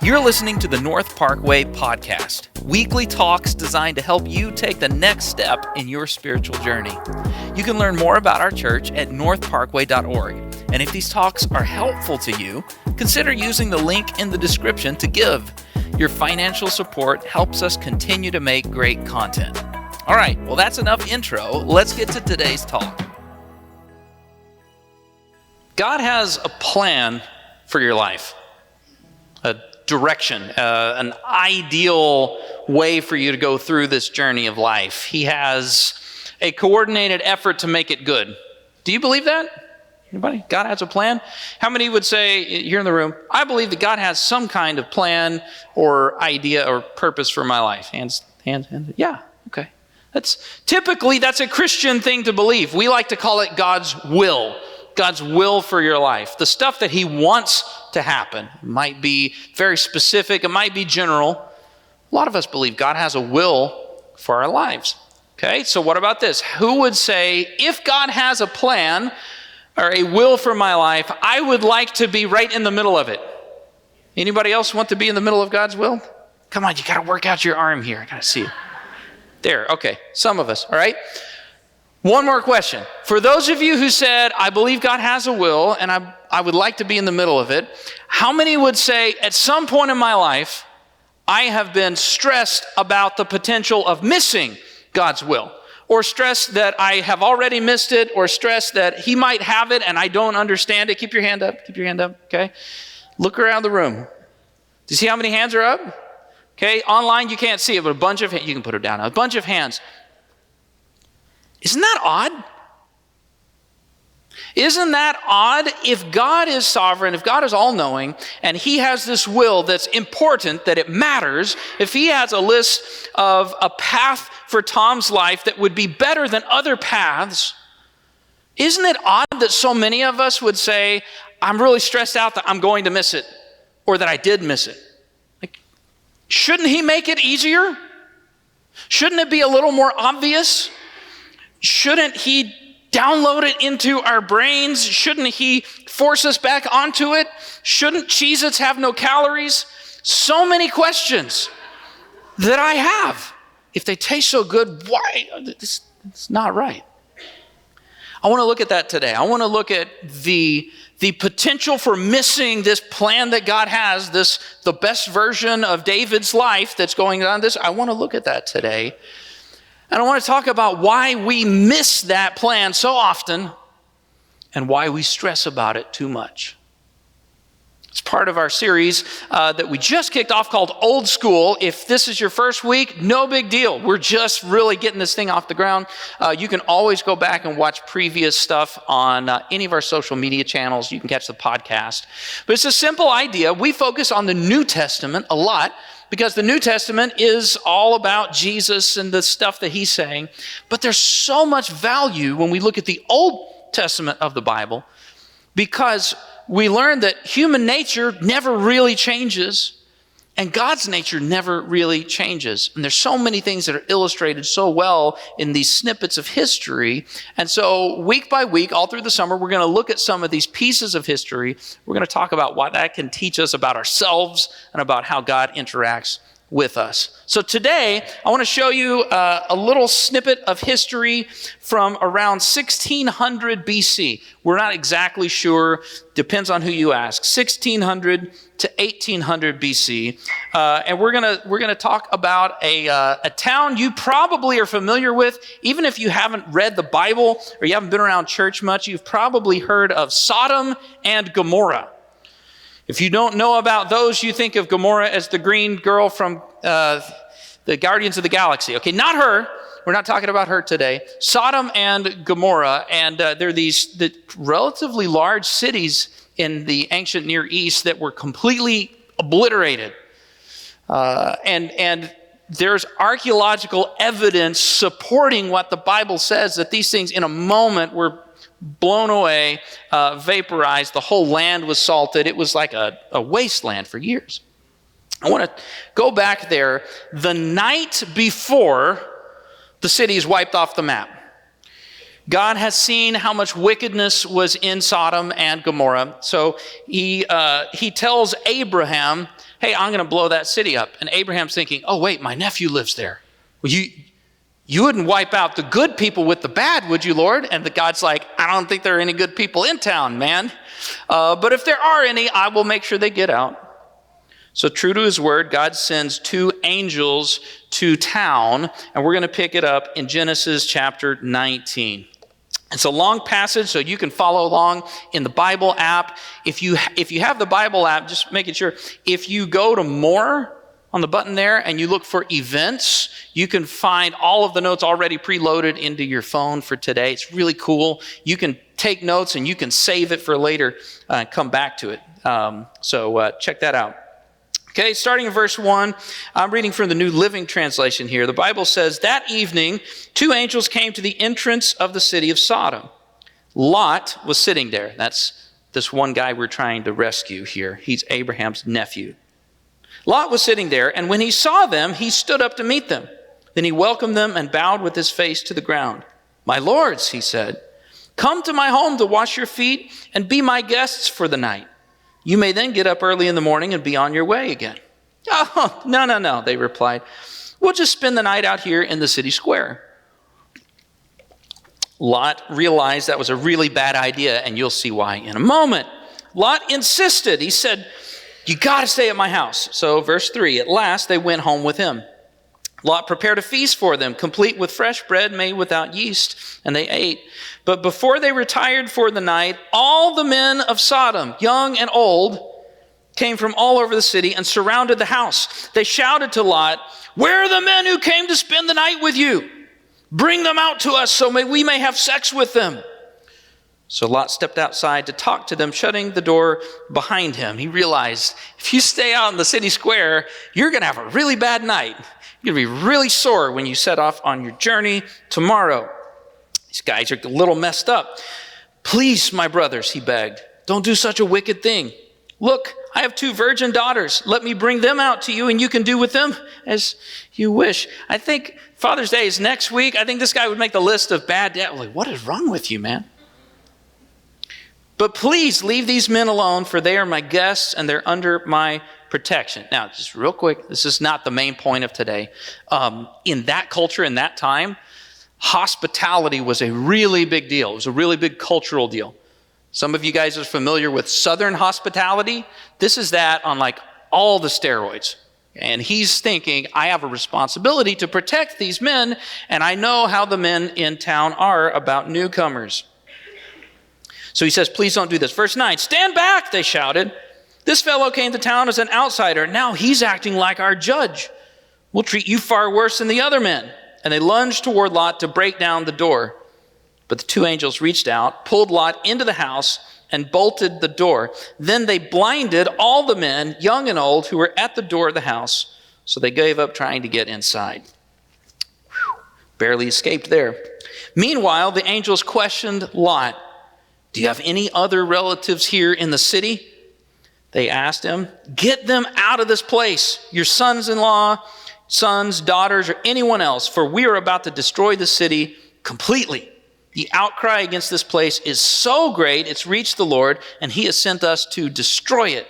You're listening to the North Parkway Podcast, weekly talks designed to help you take the next step in your spiritual journey. You can learn more about our church at northparkway.org. And if these talks are helpful to you, consider using the link in the description to give. Your financial support helps us continue to make great content. All right, well, that's enough intro. Let's get to today's talk. God has a plan for your life, a direction, an ideal way for you to go through this journey of life. He has a coordinated effort to make it good. Do you believe that? Anybody? God has a plan? How many would say here in the room, I believe that God has some kind of plan or idea or purpose for my life? Hands. Yeah, okay. That's a Christian thing to believe. We like to call it God's will for your life. The stuff that he wants to happen. It might be very specific. It might be general. A lot of us believe God has a will for our lives. Okay, so what about this? Who would say, if God has a plan or a will for my life, I would like to be right in the middle of it? Anybody else want to be in the middle of God's will? Come on, you got to work out your arm here. I got to see it. There, okay, some of us, all right? One more question. For those of you who said, I believe God has a will and I would like to be in the middle of it, how many would say, at some point in my life, I have been stressed about the potential of missing God's will, or stressed that I have already missed it, or stressed that he might have it and I don't understand it? Keep your hand up, okay? Look around the room. Do you see how many hands are up? Okay, online you can't see it, but a bunch of hands, you can put it down, a bunch of hands. Isn't that odd? Isn't that odd? If God is sovereign, if God is all-knowing, and he has this will that's important, that it matters, if he has a list of a path for Tom's life that would be better than other paths, isn't it odd that so many of us would say, I'm really stressed out that I'm going to miss it, or that I did miss it? Like, shouldn't he make it easier? Shouldn't it be a little more obvious? Shouldn't he download it into our brains? Shouldn't he force us back onto it? Shouldn't Cheez-Its have no calories? So many questions that I have. If they taste so good, why? It's not right. I want to look at that today. I want to look at the potential for missing this plan that God has, the best version of David's life that's going on. I want to look at that today. And I want to talk about why we miss that plan so often and why we stress about it too much. It's part of our series that we just kicked off called Old School. If this is your first week, no big deal. We're just really getting this thing off the ground. You can always go back and watch previous stuff on any of our social media channels. You can catch the podcast. But it's a simple idea. We focus on the New Testament a lot, because the New Testament is all about Jesus and the stuff that he's saying. But there's so much value when we look at the Old Testament of the Bible, because we learn that human nature never really changes, and God's nature never really changes. And there's so many things that are illustrated so well in these snippets of history. And so week by week, all through the summer, we're going to look at some of these pieces of history. We're going to talk about what that can teach us about ourselves and about how God interacts with us. So today, I want to show you a little snippet of history from around 1600 BC. We're not exactly sure, depends on who you ask. 1600 to 1800 BC, and we're gonna talk about a town you probably are familiar with, even if you haven't read the Bible or you haven't been around church much. You've probably heard of Sodom and Gomorrah. If you don't know about those, you think of Gomorrah as the green girl from the Guardians of the Galaxy. Okay, not her. We're not talking about her today. Sodom and Gomorrah, and they're the relatively large cities in the ancient Near East that were completely obliterated. And there's archaeological evidence supporting what the Bible says, that these things in a moment were blown away, vaporized. The whole land was salted. It was like a wasteland for years. I want to go back there the night before the city is wiped off the map. God has seen how much wickedness was in Sodom and Gomorrah. So he tells Abraham, hey, I'm going to blow that city up. And Abraham's thinking, oh, wait, my nephew lives there. Well, you wouldn't wipe out the good people with the bad, would you, Lord? And the God's like, I don't think there are any good people in town, man. But if there are any, I will make sure they get out. So true to his word, God sends 2 angels to town, and we're going to pick it up in Genesis chapter 19. It's a long passage, so you can follow along in the Bible app. If you have the Bible app, just making sure, if you go to More on the button there and you look for events, you can find all of the notes already preloaded into your phone for today. It's really cool. You can take notes and you can save it for later and come back to it. So check that out. Okay, starting in verse 1, I'm reading from the New Living Translation here. The Bible says, that evening, 2 angels came to the entrance of the city of Sodom. Lot was sitting there. That's this one guy we're trying to rescue here. He's Abraham's nephew. Lot was sitting there, and when he saw them, he stood up to meet them. Then he welcomed them and bowed with his face to the ground. My lords, he said, come to my home to wash your feet and be my guests for the night. You may then get up early in the morning and be on your way again. Oh, no, they replied. We'll just spend the night out here in the city square. Lot realized that was a really bad idea, and you'll see why in a moment. Lot insisted. He said, you got to stay at my house. So verse 3, at last they went home with him. Lot prepared a feast for them, complete with fresh bread made without yeast, and they ate. But before they retired for the night, all the men of Sodom, young and old, came from all over the city and surrounded the house. They shouted to Lot, where are the men who came to spend the night with you? Bring them out to us so we may have sex with them. So Lot stepped outside to talk to them, shutting the door behind him. He realized, if you stay out in the city square, you're going to have a really bad night. You're going to be really sore when you set off on your journey tomorrow. These guys are a little messed up. Please, my brothers, he begged, don't do such a wicked thing. Look, I have 2 virgin daughters. Let me bring them out to you, and you can do with them as you wish. I think Father's Day is next week. I think this guy would make the list of bad dads. Like, what is wrong with you, man? But please leave these men alone, for they are my guests, and they're under my protection. Now, just real quick, this is not the main point of today. In that culture, in that time, hospitality was a really big deal. It was a really big cultural deal. Some of you guys are familiar with Southern hospitality. This is that on like all the steroids. And he's thinking, I have a responsibility to protect these men, and I know how the men in town are about newcomers. So he says, please don't do this. Verse 9, stand back, they shouted. This fellow came to town as an outsider. Now he's acting like our judge. We'll treat you far worse than the other men. And they lunged toward Lot to break down the door. But the 2 angels reached out, pulled Lot into the house, and bolted the door. Then they blinded all the men, young and old, who were at the door of the house. So they gave up trying to get inside. Whew, barely escaped there. Meanwhile, the angels questioned Lot. Do you have any other relatives here in the city? They asked him, get them out of this place, your sons-in-law, sons, daughters, or anyone else, for we are about to destroy the city completely. The outcry against this place is so great, it's reached the Lord, and he has sent us to destroy it.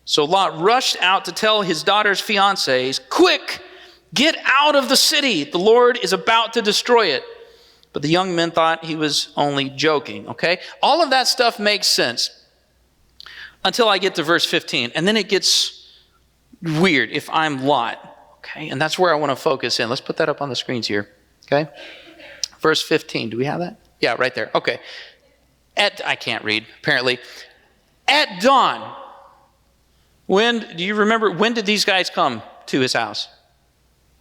So Lot rushed out to tell his daughter's fiancés, quick, get out of the city. The Lord is about to destroy it. But the young men thought he was only joking, okay? All of that stuff makes sense until I get to verse 15. And then it gets weird if I'm Lot, okay? And that's where I want to focus in. Let's put that up on the screens here, okay? Verse 15, do we have that? Yeah, right there, okay. I can't read, apparently. At dawn, do you remember, when did these guys come to his house?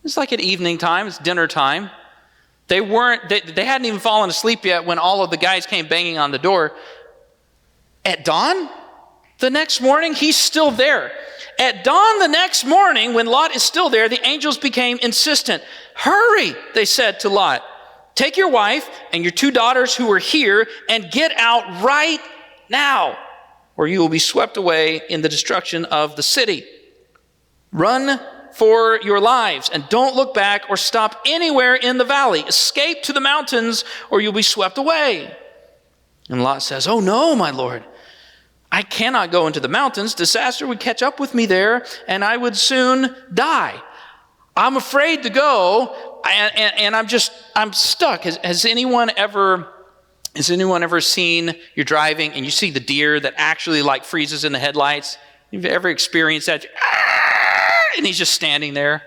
It's like at evening time, it's dinner time. They hadn't even fallen asleep yet when all of the guys came banging on the door. At dawn? The next morning, he's still there. At dawn the next morning, when Lot is still there, the angels became insistent. Hurry, they said to Lot. Take your wife and your 2 daughters who are here and get out right now, or you will be swept away in the destruction of the city. Run for your lives, and don't look back or stop anywhere in the valley. Escape to the mountains, or you'll be swept away." And Lot says, "Oh no, my Lord, I cannot go into the mountains. Disaster would catch up with me there, and I would soon die. I'm afraid to go, and I'm stuck." Has anyone ever seen, you're driving and you see the deer that actually like freezes in the headlights? You've ever experienced that? And he's just standing there.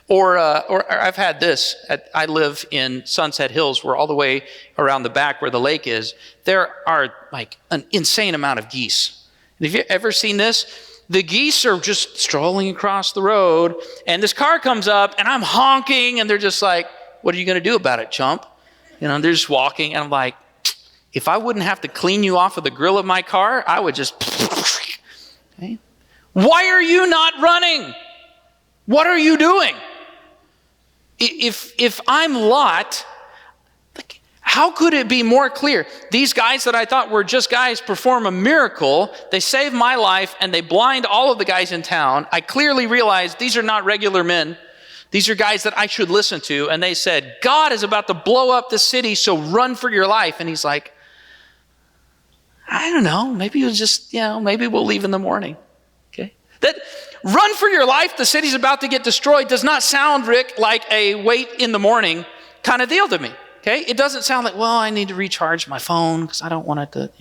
Or I've had this. I live in Sunset Hills, where all the way around the back where the lake is, there are like an insane amount of geese. Have you ever seen this? The geese are just strolling across the road, and this car comes up, and I'm honking, and they're just like, "What are you going to do about it, chump?" They're just walking, and I'm like, if I wouldn't have to clean you off of the grill of my car, I would just... Okay? Why are you not running? What are you doing? If I'm Lot, how could it be more clear? These guys that I thought were just guys perform a miracle. They save my life, and they blind all of the guys in town. I clearly realized these are not regular men. These are guys that I should listen to. And they said, "God is about to blow up the city, so run for your life." And he's like, "I don't know. Maybe it was just, maybe we'll leave in the morning." Okay? That run for your life, the city's about to get destroyed, does not sound, Rick, like a wait in the morning kind of deal to me. Okay? It doesn't sound like, well, I need to recharge my phone because I don't want it to,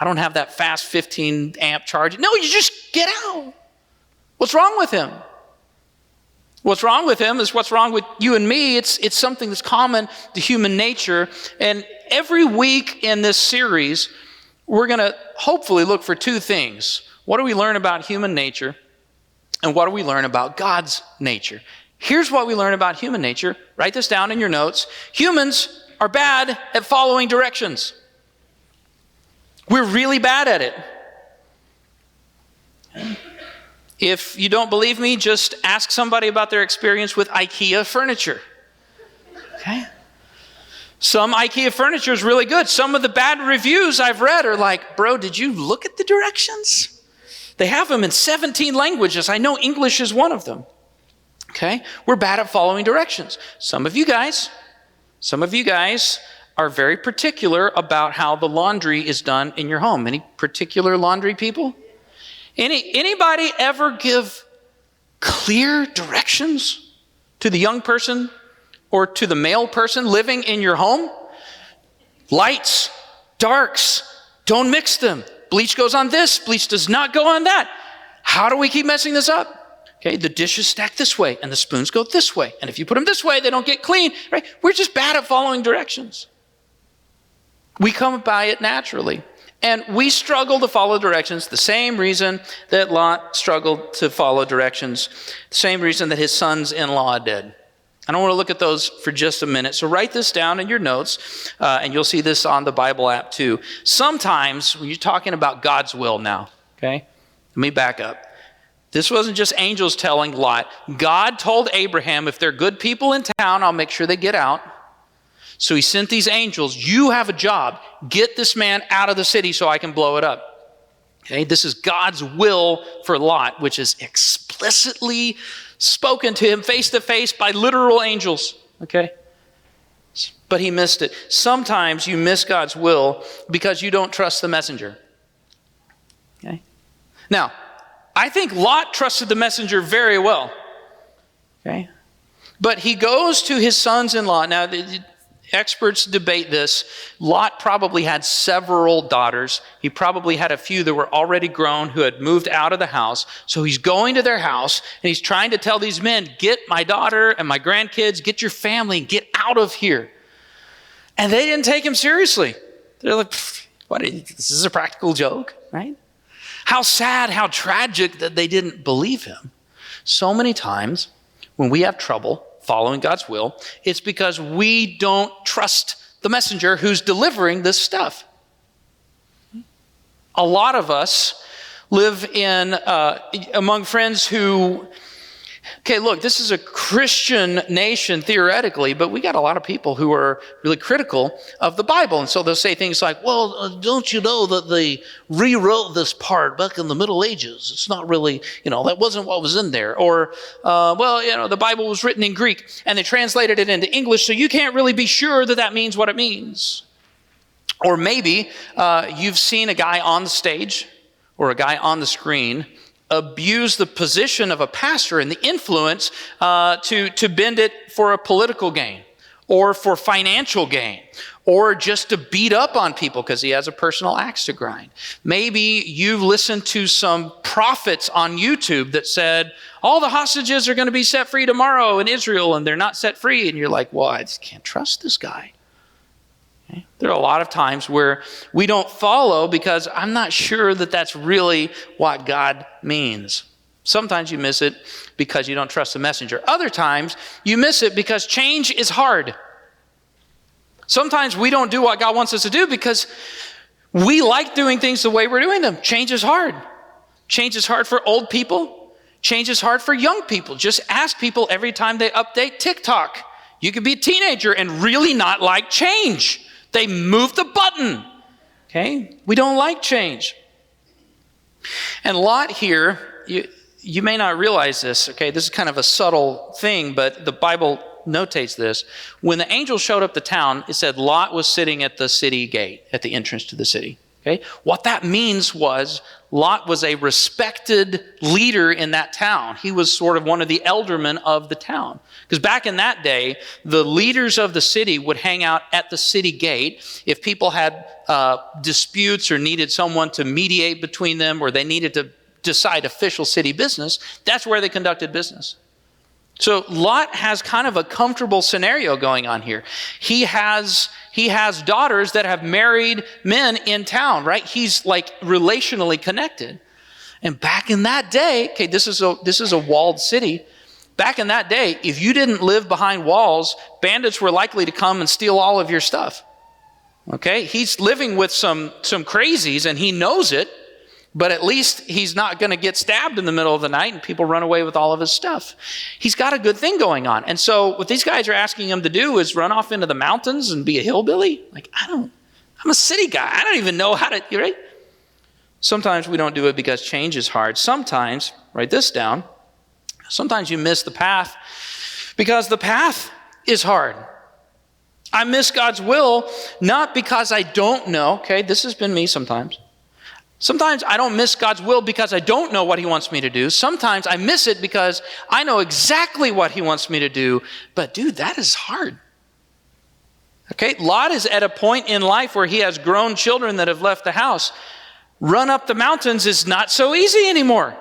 I don't have that fast 15 amp charge. No, you just get out. What's wrong with him? What's wrong with him is what's wrong with you and me. It's something that's common to human nature. And every week in this series, we're going to hopefully look for two things. What do we learn about human nature? And what do we learn about God's nature? Here's what we learn about human nature. Write this down in your notes. Humans are bad at following directions. We're really bad at it. If you don't believe me, just ask somebody about their experience with IKEA furniture. Okay? Some IKEA furniture is really good. Some of the bad reviews I've read are like, "Bro, did you look at the directions?" They have them in 17 languages. I know English is one of them. Okay? We're bad at following directions. Some of you guys are very particular about how the laundry is done in your home. Any particular laundry people? Anybody ever give clear directions to the young person or to the male person living in your home? Lights, darks, don't mix them. Bleach goes on this, bleach does not go on that. How do we keep messing this up? Okay, the dishes stack this way and the spoons go this way. And if you put them this way, they don't get clean, right? We're just bad at following directions. We come by it naturally. And we struggle to follow directions the same reason that Lot struggled to follow directions, the same reason that his sons-in-law did. I don't want to look at those for just a minute. So write this down in your notes, and you'll see this on the Bible app too. Sometimes, when you're talking about God's will now, okay, let me back up. This wasn't just angels telling Lot. God told Abraham, if they're good people in town, I'll make sure they get out. So he sent these angels. You have a job. Get this man out of the city so I can blow it up. Okay, this is God's will for Lot, which is explicitly spoken to him face to face by literal angels. Okay? But he missed it. Sometimes you miss God's will because you don't trust the messenger. Okay? Now, I think Lot trusted the messenger very well. Okay? But he goes to his sons-in-law. Now, the experts debate this. Lot probably had several daughters. He probably had a few that were already grown who had moved out of the house. So he's going to their house and he's trying to tell these men, get my daughter and my grandkids, get your family, get out of here. And they didn't take him seriously. They're like, what? This is a practical joke, right? How sad, how tragic that they didn't believe him. So many times when we have trouble following God's will, it's because we don't trust the messenger who's delivering this stuff. A lot of us live in among friends who Okay, look, this is a Christian nation theoretically, but we got a lot of people who are really critical of the Bible. And so they'll say things like, well, don't you know that they rewrote this part back in the Middle Ages? It's not really, that wasn't what was in there. Or, the Bible was written in Greek and they translated it into English, so you can't really be sure that that means what it means. Or maybe you've seen a guy on the stage or a guy on the screen abuse the position of a pastor and the influence to bend it for a political gain or for financial gain or just to beat up on people because he has a personal axe to grind. Maybe you've listened to some prophets on YouTube that said, all the hostages are going to be set free tomorrow in Israel, and they're not set free. And you're like, well, I just can't trust this guy. Okay? There are a lot of times where we don't follow because I'm not sure that that's really what God means. Sometimes you miss it because you don't trust the messenger. Other times you miss it because change is hard. Sometimes we don't do what God wants us to do because we like doing things the way we're doing them. Change is hard. Change is hard for old people. Change is hard for young people. Just ask people every time they update TikTok. You could be a teenager and really not like change. They move the button. Okay? We don't like change. And Lot here, you may not realize this, okay? This is kind of a subtle thing, but the Bible notates this. When the angel showed up to town, it said Lot was sitting at the city gate, at the entrance to the city. Okay? What that means was Lot was a respected leader in that town. He was sort of one of the aldermen of the town. Because back in that day, the leaders of the city would hang out at the city gate. If people had disputes or needed someone to mediate between them, or they needed to decide official city business, that's where they conducted business. So Lot has kind of a comfortable scenario going on here. He has daughters that have married men in town, right? He's like relationally connected. And back in that day, okay, this is a walled city. Back in that day, if you didn't live behind walls, bandits were likely to come and steal all of your stuff. Okay? He's living with some crazies and he knows it. But at least he's not going to get stabbed in the middle of the night and people run away with all of his stuff. He's got a good thing going on. And so what these guys are asking him to do is run off into the mountains and be a hillbilly. Like, I'm a city guy. I don't even know how to, right? Sometimes we don't do it because change is hard. Sometimes, write this down, sometimes you miss the path because the path is hard. I miss God's will, not because I don't know. Okay, this has been me sometimes. Sometimes I don't miss God's will because I don't know what he wants me to do. Sometimes I miss it because I know exactly what he wants me to do. But dude, that is hard. Okay, Lot is at a point in life where he has grown children that have left the house. Run up the mountains is not so easy anymore.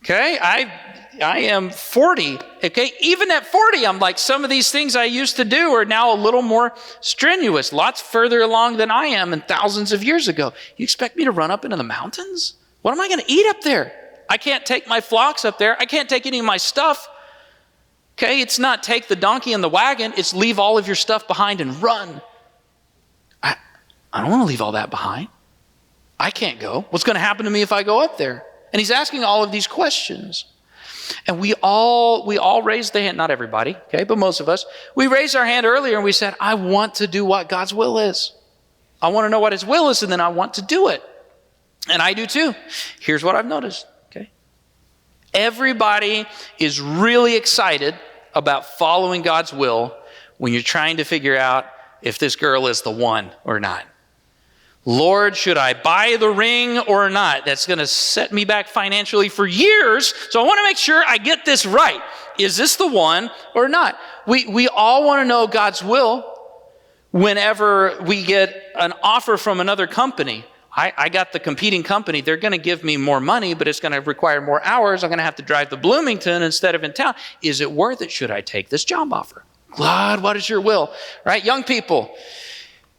Okay, I am 40. Okay, even at 40, I'm like, some of these things I used to do are now a little more strenuous. Lots further along than I am and thousands of years ago. You expect me to run up into the mountains? What am I going to eat up there? I can't take my flocks up there. I can't take any of my stuff. Okay, it's not take the donkey and the wagon. It's leave all of your stuff behind and run. I don't want to leave all that behind. I can't go. What's going to happen to me if I go up there? And he's asking all of these questions. And we all raised the hand, not everybody, okay, but most of us. We raised our hand earlier and we said, I want to do what God's will is. I want to know what his will is and then I want to do it. And I do too. Here's what I've noticed, okay? Everybody is really excited about following God's will when you're trying to figure out if this girl is the one or not. Lord, should I buy the ring or not? That's going to set me back financially for years. So I want to make sure I get this right. Is this the one or not? We all want to know God's will whenever we get an offer from another company. I got the competing company. They're going to give me more money, but it's going to require more hours. I'm going to have to drive to Bloomington instead of in town. Is it worth it? Should I take this job offer? God, what is your will? Right? Young people.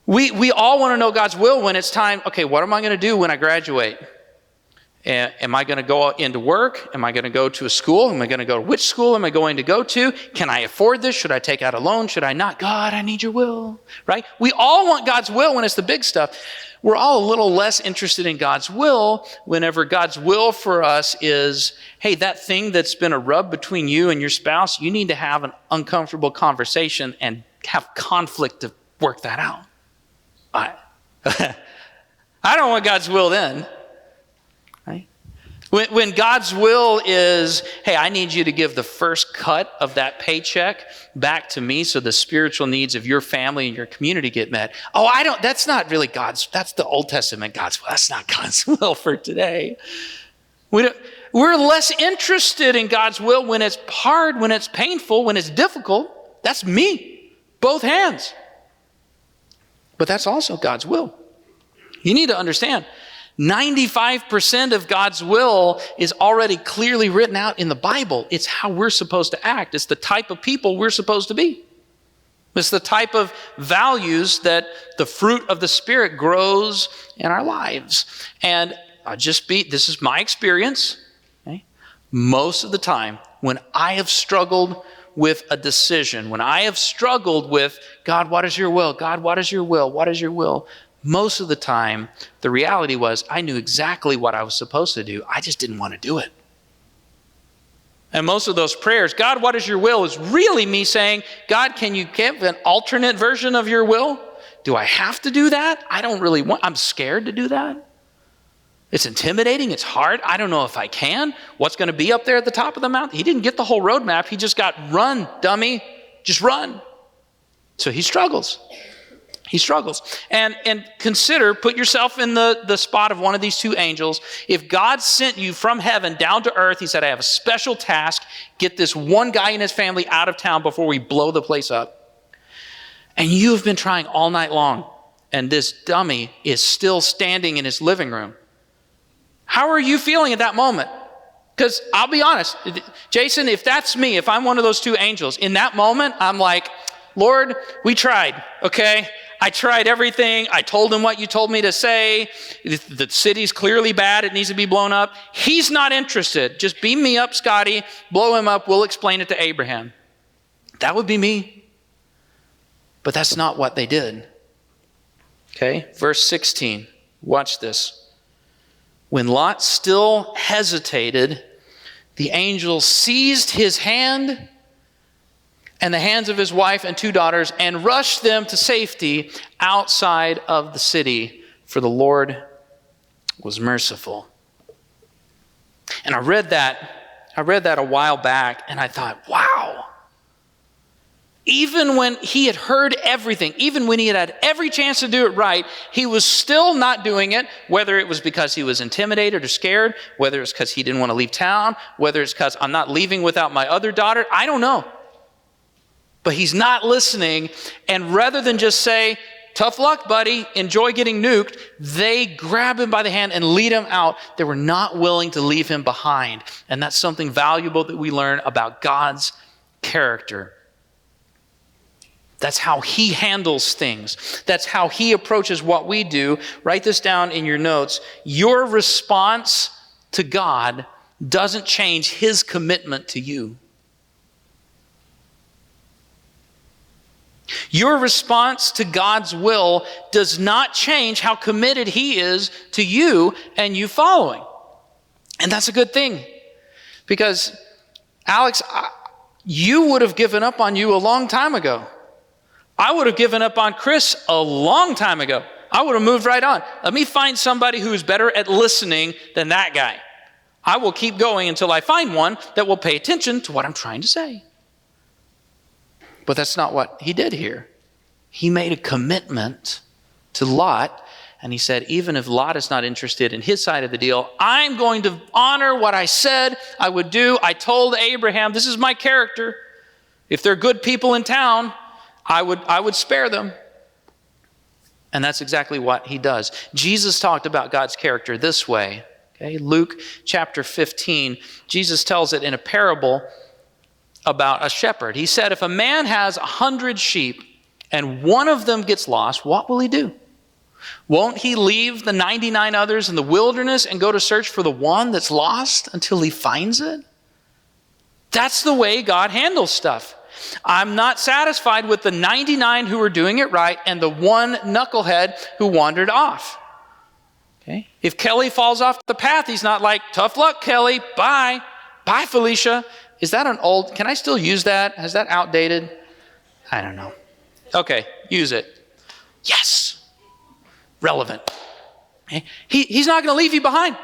We all want to know God's will when it's time, okay, what am I going to do when I graduate? Am I going to go into work? Am I going to go to a school? Am I going to go to which school am I going to go to? Can I afford this? Should I take out a loan? Should I not? God, I need your will, right? We all want God's will when it's the big stuff. We're all a little less interested in God's will whenever God's will for us is, hey, that thing that's been a rub between you and your spouse, you need to have an uncomfortable conversation and have conflict to work that out. I don't want God's will then. Right? When God's will is, hey, I need you to give the first cut of that paycheck back to me so the spiritual needs of your family and your community get met. Oh, that's not really that's the Old Testament God's will. That's not God's will for today. We're less interested in God's will when it's hard, when it's painful, when it's difficult. That's me, both hands. But that's also God's will. You need to understand, 95% of God's will is already clearly written out in the Bible. It's how we're supposed to act. It's the type of people we're supposed to be. It's the type of values that the fruit of the Spirit grows in our lives. And this is my experience. Okay? Most of the time, when I have struggled with a decision, when I have struggled with, God, what is your will? God, what is your will? What is your will? Most of the time, the reality was I knew exactly what I was supposed to do. I just didn't want to do it. And most of those prayers, God, what is your will, is really me saying, God, can you give an alternate version of your will? Do I have to do that? I don't really want, I'm scared to do that. It's intimidating. It's hard. I don't know if I can. What's going to be up there at the top of the mountain? He didn't get the whole roadmap. He just got run, dummy. Just run. So he struggles. He struggles. And consider, put yourself in the spot of one of these two angels. If God sent you from heaven down to earth, he said, I have a special task. Get this one guy and his family out of town before we blow the place up. And you've been trying all night long, and this dummy is still standing in his living room. How are you feeling at that moment? Because I'll be honest, Jason, if that's me, if I'm one of those two angels, in that moment, I'm like, Lord, we tried, okay? I tried everything. I told him what you told me to say. The city's clearly bad. It needs to be blown up. He's not interested. Just beam me up, Scotty. Blow him up. We'll explain it to Abraham. That would be me. But that's not what they did. Okay, verse 16. Watch this. When Lot still hesitated, the angel seized his hand and the hands of his wife and 2 daughters, and rushed them to safety outside of the city, for the Lord was merciful. And I read that a while back, and I thought, wow. Even when he had heard everything, even when he had every chance to do it right, he was still not doing it, whether it was because he was intimidated or scared, whether it's because he didn't want to leave town, whether it's because I'm not leaving without my other daughter, I don't know. But he's not listening, and rather than just say, tough luck, buddy, enjoy getting nuked, they grab him by the hand and lead him out. They were not willing to leave him behind. And that's something valuable that we learn about God's character. That's how he handles things. That's how he approaches what we do. Write this down in your notes. Your response to God doesn't change his commitment to you. Your response to God's will does not change how committed he is to you and you following. And that's a good thing. Because, Alex, you would have given up on you a long time ago. I would have given up on Chris a long time ago. I would have moved right on. Let me find somebody who is better at listening than that guy. I will keep going until I find one that will pay attention to what I'm trying to say. But that's not what he did here. He made a commitment to Lot, and he said, even if Lot is not interested in his side of the deal, I'm going to honor what I said I would do. I told Abraham, this is my character. If they're good people in town, I would spare them. And that's exactly what he does. Jesus talked about God's character this way. Okay? Luke chapter 15, Jesus tells it in a parable about a shepherd. He said, if a man has 100 sheep and one of them gets lost, what will he do? Won't he leave the 99 others in the wilderness and go to search for the one that's lost until he finds it? That's the way God handles stuff. I'm not satisfied with the 99 who are doing it right and the one knucklehead who wandered off. Okay? If Kelly falls off the path, he's not like, tough luck, Kelly, bye. Bye, Felicia. Is that an old, can I still use that? Has that outdated? I don't know. Okay, use it. Yes. Relevant. Okay? He's not going to leave you behind.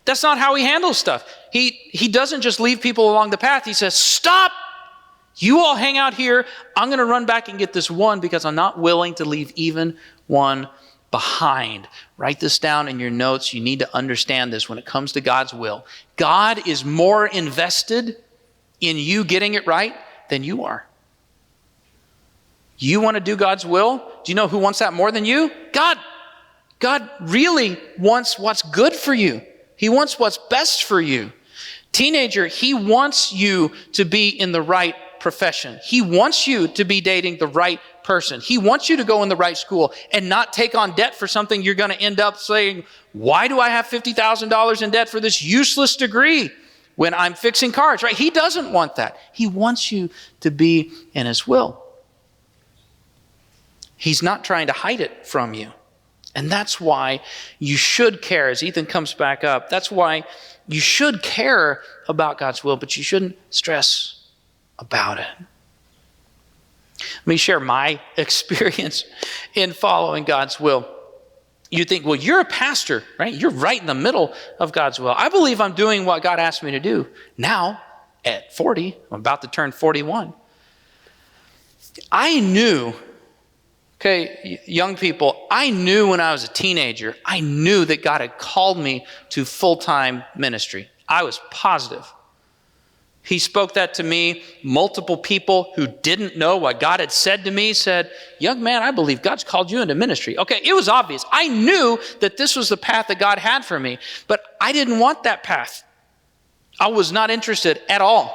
That's not how he handles stuff. He doesn't just leave people along the path. He says, stop. You all hang out here. I'm going to run back and get this one because I'm not willing to leave even one behind. Write this down in your notes. You need to understand this when it comes to God's will. God is more invested in you getting it right than you are. You want to do God's will? Do you know who wants that more than you? God. God really wants what's good for you. He wants what's best for you. Teenager, he wants you to be in the right profession. He wants you to be dating the right person. He wants you to go in the right school and not take on debt for something you're going to end up saying, why do I have $50,000 in debt for this useless degree when I'm fixing cars, right? He doesn't want that. He wants you to be in his will. He's not trying to hide it from you. And that's why you should care, as Ethan comes back up, that's why you should care about God's will, but you shouldn't stress about it. Let me share my experience in following God's will. You think, well, you're a pastor, right? You're right in the middle of God's will. I believe I'm doing what God asked me to do. Now, at 40, I'm about to turn 41. I knew, okay, young people, I knew when I was a teenager, I knew that God had called me to full-time ministry. I was positive. He spoke that to me. Multiple people who didn't know what God had said to me said, young man, I believe God's called you into ministry. Okay, it was obvious. I knew that this was the path that God had for me, but I didn't want that path. I was not interested at all.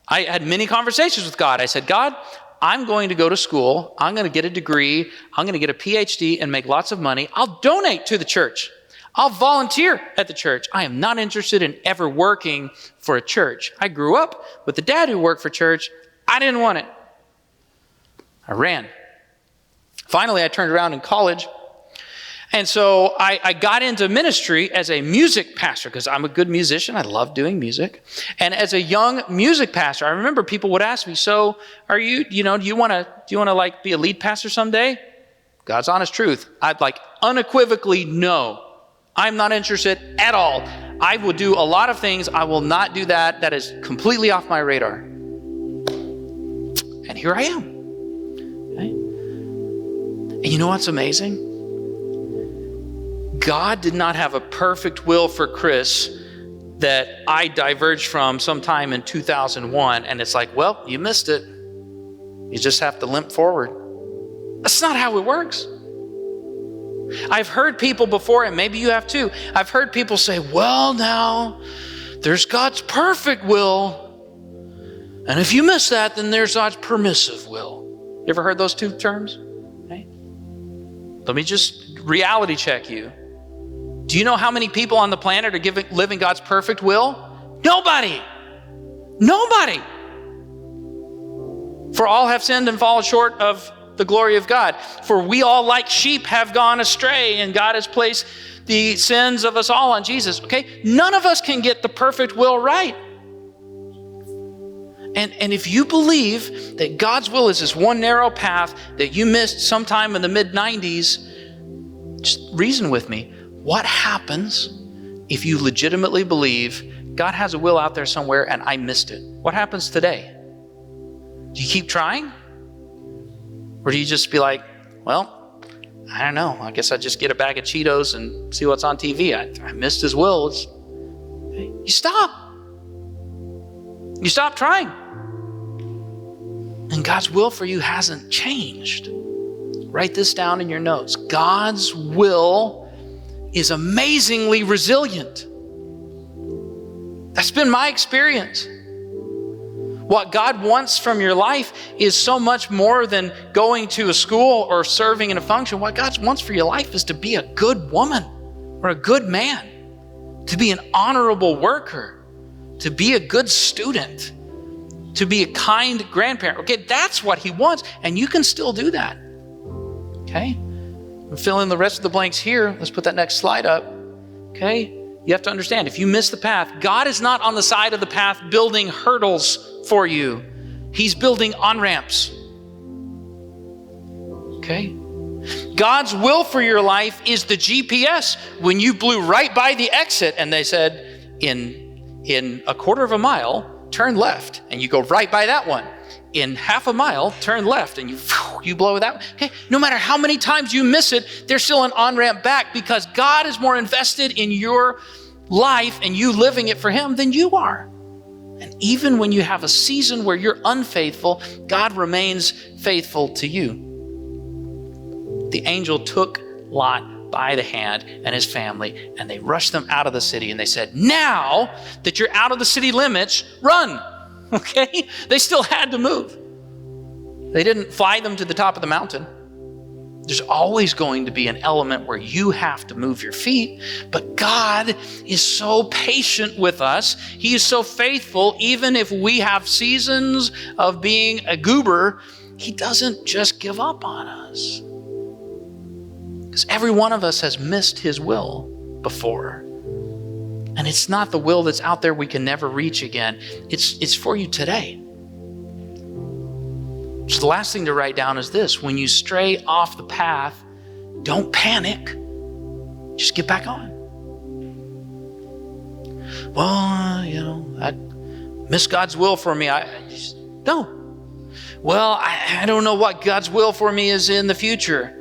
I had many conversations with God. I said, God, I'm going to go to school. I'm going to get a degree. I'm going to get a PhD and make lots of money. I'll donate to the church. I'll volunteer at the church. I am not interested in ever working for a church. I grew up with a dad who worked for church. I didn't want it. I ran. Finally, I turned around in college. And so I got into ministry as a music pastor because I'm a good musician. I love doing music. And as a young music pastor, I remember people would ask me, so are you, do you want to like be a lead pastor someday? God's honest truth. I'd like unequivocally no. I'm not interested at all. I will do a lot of things. I will not do that. That is completely off my radar. And here I am. Okay? And you know what's amazing? God did not have a perfect will for Chris that I diverged from sometime in 2001. And it's like, well, you missed it. You just have to limp forward. That's not how it works. I've heard people before, and maybe you have too, I've heard people say, well, now, there's God's perfect will. And if you miss that, then there's God's permissive will. You ever heard those two terms? Okay. Let me just reality check you. Do you know how many people on the planet are living God's perfect will? Nobody. Nobody. For all have sinned and fallen short of the glory of God. For we all like sheep have gone astray, and God has placed the sins of us all on Jesus. Okay? None of us can get the perfect will right. And if you believe that God's will is this one narrow path that you missed sometime in the mid-90s, just reason with me. What happens if you legitimately believe God has a will out there somewhere and I missed it? What happens today? Do you keep trying? Or do you just be like, well, I don't know. I guess I just get a bag of Cheetos and see what's on TV. I missed his will. You stop. You stop trying. And God's will for you hasn't changed. Write this down in your notes. God's will is amazingly resilient. That's been my experience. What God wants from your life is so much more than going to a school or serving in a function. What God wants for your life is to be a good woman or a good man, to be an honorable worker, to be a good student, to be a kind grandparent. Okay, that's what he wants, and you can still do that. Okay? We'll fill in the rest of the blanks here. Let's put that next slide up. Okay? You have to understand, if you miss the path, God is not on the side of the path building hurdles for you. He's building on-ramps. Okay? God's will for your life is the GPS. When you blew right by the exit and they said, in a quarter of a mile, turn left, and you go right by that one. In half a mile, turn left, and you blow that. Okay, no matter how many times you miss it, there's still an on-ramp back, because God is more invested in your life and you living it for him than you are. And even when you have a season where you're unfaithful, God remains faithful to you. The angel took Lot by the hand and his family, and they rushed them out of the city, and they said, now that you're out of the city limits, run. Okay? They still had to move. They didn't fly them to the top of the mountain. There's always going to be an element where you have to move your feet, but God is so patient with us. He is so faithful. Even if we have seasons of being a goober, he doesn't just give up on us. Because every one of us has missed his will before. And it's not the will that's out there we can never reach again. It's for you today. So the last thing to write down is this: when you stray off the path, don't panic. Just get back on. Well, I miss God's will for me. No. Well, I don't know what God's will for me is in the future.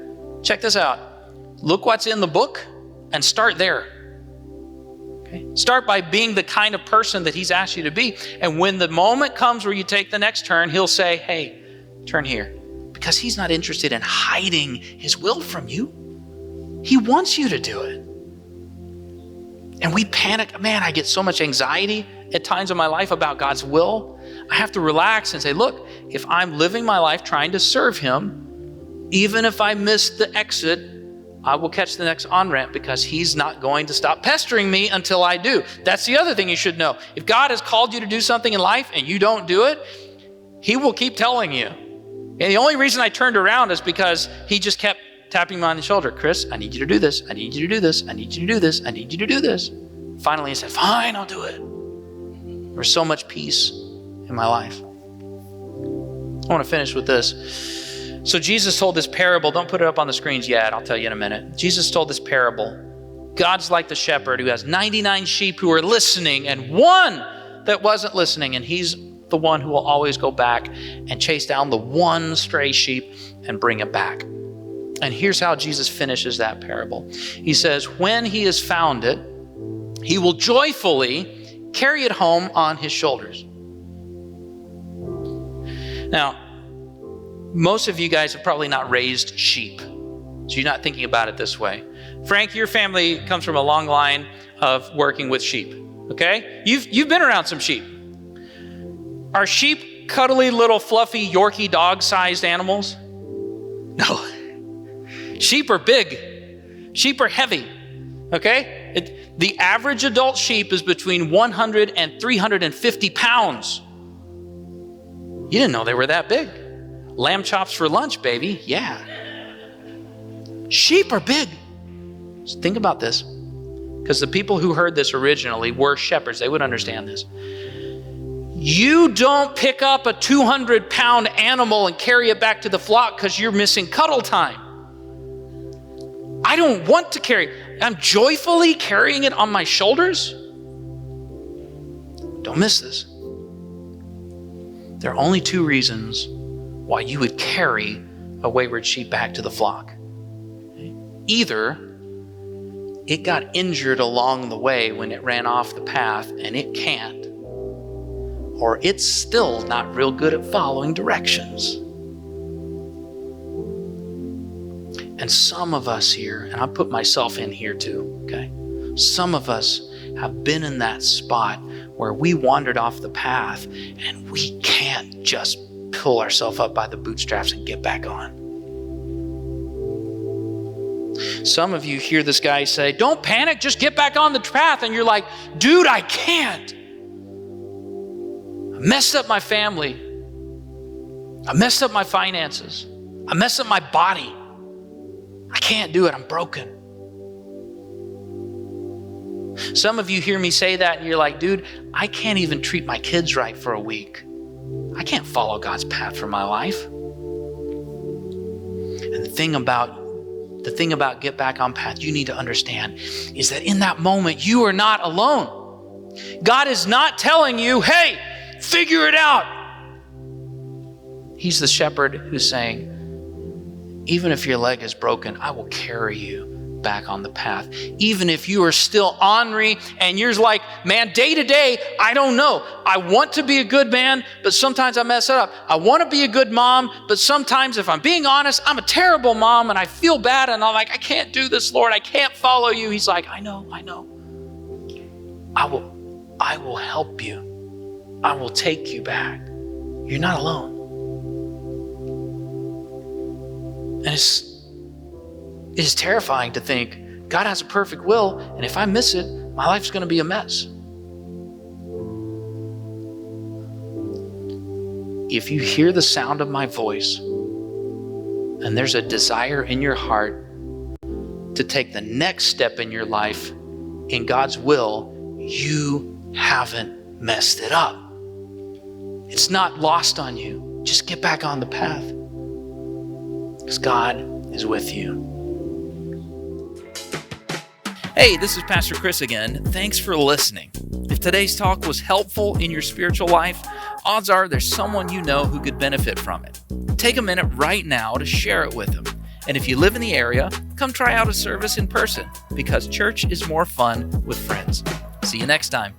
Check this out. Look what's in the book and start there. Okay? Start by being the kind of person that he's asked you to be. And when the moment comes where you take the next turn, he'll say, hey, turn here. Because he's not interested in hiding his will from you. He wants you to do it. And we panic. Man, I get so much anxiety at times in my life about God's will. I have to relax and say, look, if I'm living my life trying to serve him, even if I miss the exit, I will catch the next on-ramp, because he's not going to stop pestering me until I do. That's the other thing you should know. If God has called you to do something in life and you don't do it, he will keep telling you. And the only reason I turned around is because he just kept tapping me on the shoulder. Chris, I need you to do this. I need you to do this. I need you to do this. I need you to do this. Finally, he said, fine, I'll do it. There's so much peace in my life. I want to finish with this. So Jesus told this parable. Don't put it up on the screens yet. I'll tell you in a minute. Jesus told this parable. God's like the shepherd who has 99 sheep who are listening and one that wasn't listening. And he's the one who will always go back and chase down the one stray sheep and bring it back. And here's how Jesus finishes that parable. He says, when he has found it, he will joyfully carry it home on his shoulders. Now, most of you guys have probably not raised sheep, so you're not thinking about it this way. Frank, your family comes from a long line of working with sheep, okay? You've been around some sheep. Are sheep cuddly little fluffy Yorkie dog-sized animals? No. Sheep are big. Sheep are heavy, okay? The average adult sheep is between 100 and 350 pounds. You didn't know they were that big. Lamb chops for lunch, baby. Yeah. Sheep are big. So think about this, because the people who heard this originally were shepherds. They would understand this. You don't pick up a 200-pound animal and carry it back to the flock because you're missing cuddle time. I don't want to carry. I'm joyfully carrying it on my shoulders. Don't miss this. There are only two reasons why you would carry a wayward sheep back to the flock. Either it got injured along the way when it ran off the path and it can't, or it's still not real good at following directions. And some of us here, and I put myself in here too, okay? Some of us have been in that spot where we wandered off the path and we can't just pull ourselves up by the bootstraps and get back on. Some of you hear this guy say, don't panic, just get back on the path. And you're like, dude, I can't. I messed up my family. I messed up my finances. I messed up my body. I can't do it. I'm broken. Some of you hear me say that and you're like, dude, I can't even treat my kids right for a week. I can't follow God's path for my life. And the thing about get back on path you need to understand is that in that moment, you are not alone. God is not telling you, hey, figure it out. He's the shepherd who's saying, even if your leg is broken, I will carry you back on the path. Even if you are still ornery and you're like, man, day to day, I don't know. I want to be a good man, but sometimes I mess it up. I want to be a good mom, but sometimes if I'm being honest, I'm a terrible mom and I feel bad and I'm like, I can't do this, Lord. I can't follow you. He's like, I know. I will help you. I will take you back. You're not alone. And it is terrifying to think God has a perfect will, and if I miss it, my life's going to be a mess. If you hear the sound of my voice, and there's a desire in your heart to take the next step in your life in God's will, you haven't messed it up. It's not lost on you. Just get back on the path, because God is with you. Hey, this is Pastor Chris again. Thanks for listening. If today's talk was helpful in your spiritual life, odds are there's someone you know who could benefit from it. Take a minute right now to share it with them. And if you live in the area, come try out a service in person, because church is more fun with friends. See you next time.